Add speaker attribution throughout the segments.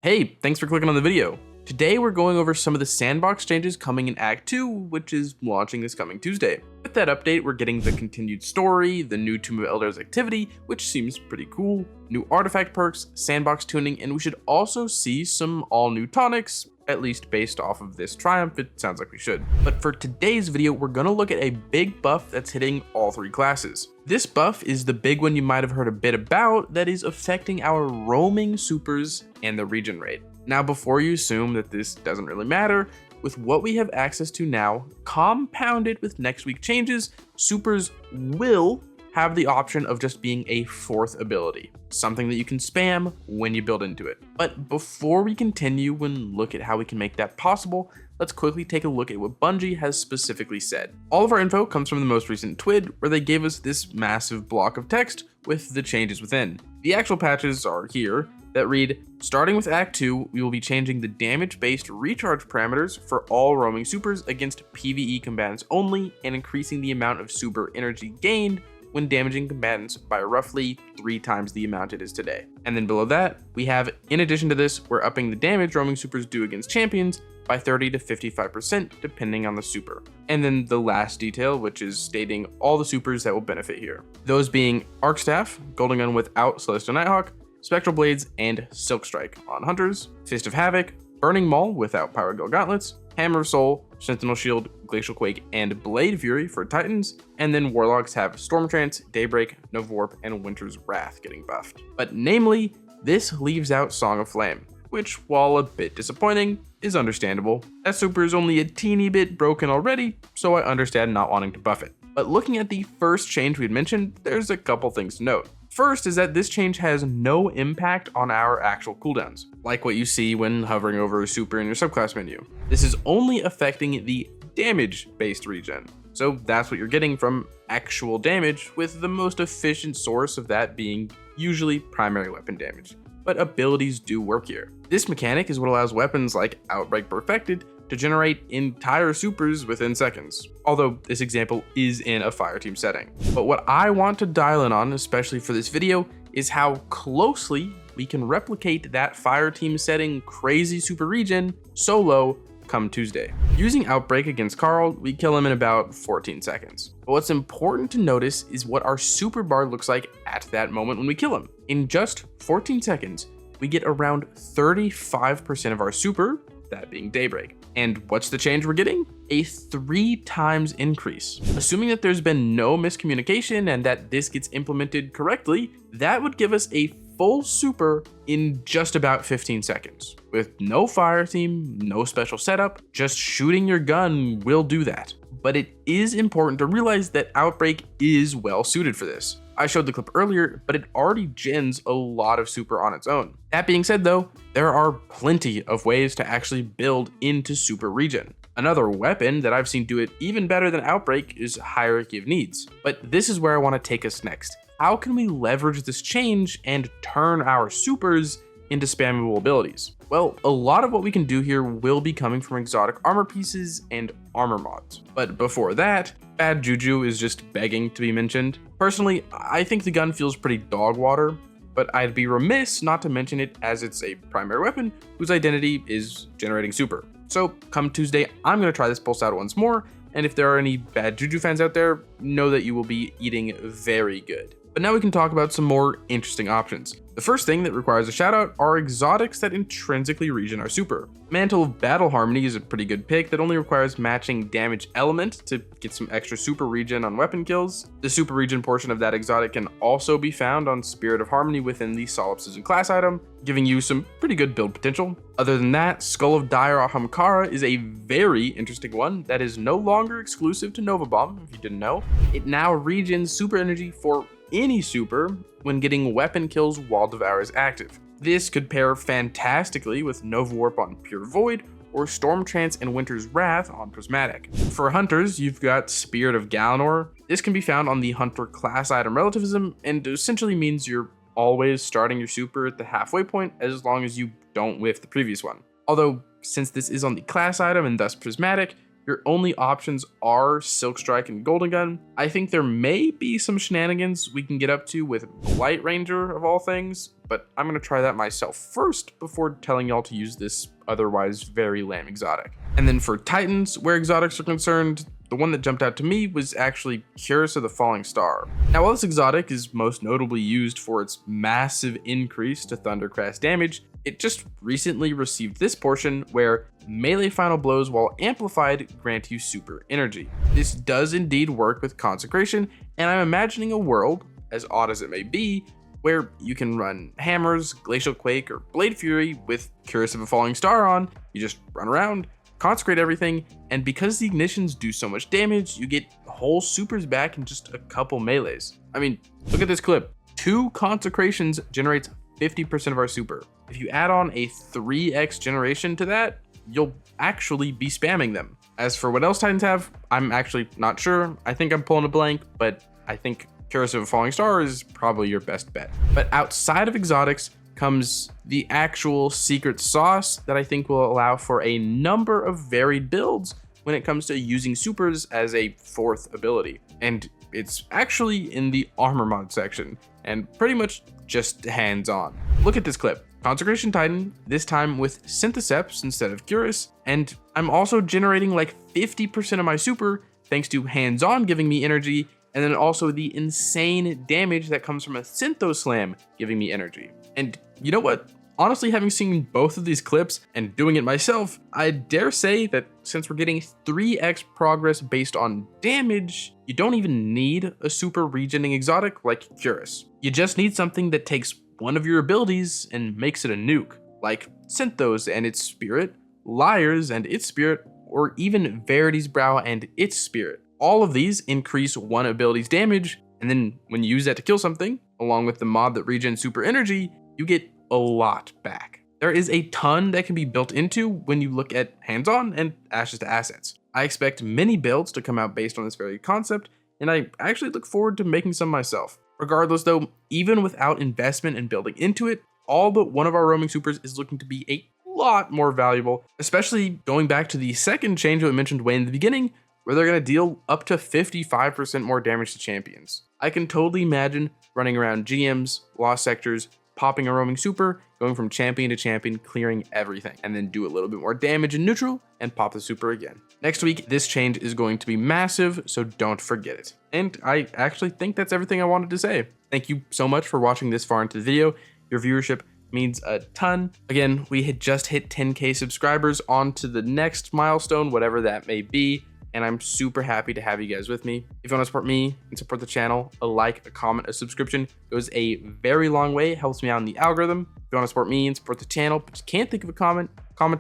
Speaker 1: Hey, thanks for clicking on the video. Today we're going over some of the sandbox changes coming in Act 2, which is launching this coming Tuesday. With that update, we're getting the continued story, the new Tomb of Elders activity, which seems pretty cool, new artifact perks, sandbox tuning, and we should also see some all-new tonics, at least based off of this triumph, it sounds like we should. But for today's video, we're gonna look at a big buff that's hitting all three classes. This buff is the big one you might have heard a bit about that is affecting our roaming supers and the regen rate. Now, before you assume that this doesn't really matter, with what we have access to now, compounded with next week changes, supers will have the option of just being a fourth ability, something that you can spam when you build into it. But before we continue and look at how we can make that possible, let's quickly take a look at what Bungie has specifically said. All of our info comes from the most recent TWID, where they gave us this massive block of text with the changes within. The actual patches are here that read, starting with Act 2, we will be changing the damage-based recharge parameters for all roaming supers against PvE combatants only, and increasing the amount of super energy gained when damaging combatants by roughly 3 times the amount it is today. And then below that, we have, in addition to this, we're upping the damage roaming supers do against champions by 30 to 55% depending on the super. And then the last detail, which is stating all the supers that will benefit here. Those being Arc Staff, Golden Gun without Celestial Nighthawk, Spectral Blades, and Silk Strike on Hunters, Fist of Havoc, Burning Maul without Power Gil Gauntlets, Hammer of Soul, Sentinel Shield, Glacial Quake, and Blade Fury for Titans, and then Warlocks have Storm Trance, Daybreak, Nova Warp, and Winter's Wrath getting buffed. But namely, this leaves out Song of Flame, which, while a bit disappointing, is understandable. That super is only a teeny bit broken already, so I understand not wanting to buff it. But looking at the first change we had mentioned, there's a couple things to note. First is that this change has no impact on our actual cooldowns, like what you see when hovering over a super in your subclass menu. This is only affecting the damage-based regen, so that's what you're getting from actual damage, with the most efficient source of that being usually primary weapon damage. But abilities do work here. This mechanic is what allows weapons like Outbreak Perfected to generate entire supers within seconds, although this example is in a fireteam setting. But what I want to dial in on, especially for this video, is how closely we can replicate that fireteam setting crazy super regen solo come Tuesday. Using Outbreak against Carl, we kill him in about 14 seconds. But what's important to notice is what our super bar looks like at that moment when we kill him. In just 14 seconds, we get around 35% of our super, that being Daybreak. And what's the change we're getting? A 3 times increase. Assuming that there's been no miscommunication and that this gets implemented correctly, that would give us a full super in just about 15 seconds. With no fire team, no special setup, just shooting your gun will do that. But it is important to realize that Outbreak is well suited for this. I showed the clip earlier, but it already gens a lot of super on its own. That being said though, there are plenty of ways to actually build into super regen. Another weapon that I've seen do it even better than Outbreak is Hierarchy of Needs. But this is where I want to take us next. How can we leverage this change and turn our supers into spammable abilities? Well, a lot of what we can do here will be coming from exotic armor pieces and armor mods. But before that, Bad Juju is just begging to be mentioned. Personally, I think the gun feels pretty dog water, but I'd be remiss not to mention it as it's a primary weapon whose identity is generating super. So come Tuesday, I'm going to try this pulse out once more, and if there are any Bad Juju fans out there, know that you will be eating very good. But now we can talk about some more interesting options. The first thing that requires a shout out are exotics that intrinsically regen our super. Mantle of Battle Harmony is a pretty good pick that only requires matching damage element to get some extra super regen on weapon kills. The super regen portion of that exotic can also be found on Spirit of Harmony within the Solipsism class item, giving you some pretty good build potential. Other than that, Skull of Dire Ahamkara is a very interesting one that is no longer exclusive to Nova Bomb, if you didn't know. It now regens super energy for any super when getting weapon kills while Devour is active. This could pair fantastically with Nova Warp on Pure Void or Storm Trance and Winter's Wrath on Prismatic. For Hunters, you've got Spirit of Galanor. This can be found on the Hunter class item relativism and essentially means you're always starting your super at the halfway point as long as you don't whiff the previous one. Although, since this is on the class item and thus Prismatic, your only options are Silk Strike and Golden Gun. I think there may be some shenanigans we can get up to with Blight Ranger of all things, but I'm gonna try that myself first before telling y'all to use this otherwise very lame exotic. And then for Titans, where exotics are concerned, the one that jumped out to me was actually Curse of the Falling Star. Now, while this exotic is most notably used for its massive increase to Thundercraft damage, it just recently received this portion where melee final blows while amplified grant you super energy. This does indeed work with Consecration, and I'm imagining a world, as odd as it may be, where you can run Hammers, Glacial Quake, or Blade Fury with Curse of a Falling Star on. You just run around, consecrate everything, and because the ignitions do so much damage, you get whole supers back in just a couple melees. I mean, look at this clip. 2 consecrations generates 50% of our super. If you add on a 3x generation to that, you'll actually be spamming them. As for what else Titans have, I'm actually not sure. I think I'm pulling a blank, but I think Curse of a Falling Star is probably your best bet. But outside of exotics comes the actual secret sauce that I think will allow for a number of varied builds when it comes to using supers as a 4th ability. And it's actually in the armor mod section and pretty much just hands-on. Look at this clip. Consecration Titan, this time with Syntheseps instead of Curus, and I'm also generating like 50% of my super thanks to hands-on giving me energy, and then also the insane damage that comes from a Syntho Slam giving me energy. And you know what? Honestly, having seen both of these clips and doing it myself, I dare say that since we're getting 3x progress based on damage, you don't even need a super regening exotic like Curus. You just need something that takes one of your abilities and makes it a nuke, like Synthos and its spirit, Liars and its spirit, or even Verity's Brow and its spirit. All of these increase one ability's damage, and then when you use that to kill something, along with the mod that regens super energy, you get a lot back. There is a ton that can be built into when you look at hands-on and Ashes to Assets. I expect many builds to come out based on this very concept, and I actually look forward to making some myself. Regardless though, even without investment and building into it, all but one of our roaming supers is looking to be a lot more valuable, especially going back to the second change that we mentioned way in the beginning, where they're going to deal up to 55% more damage to champions. I can totally imagine running around GMs, lost sectors, popping a roaming super, going from champion to champion, clearing everything, and then do a little bit more damage in neutral and pop the super again. Next week, this change is going to be massive, so don't forget it. And I actually think that's everything I wanted to say. Thank you so much for watching this far into the video. Your viewership means a ton. Again, we had just hit 10K subscribers, on to the next milestone, whatever that may be. And I'm super happy to have you guys with me. If you want to support me and support the channel, a like, a comment, a subscription goes a very long way. It helps me out in the algorithm. If you want to support me and support the channel, but you can't think of a comment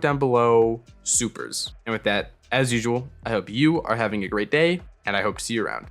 Speaker 1: down below. Supers. And with that, as usual, I hope you are having a great day, and I hope to see you around.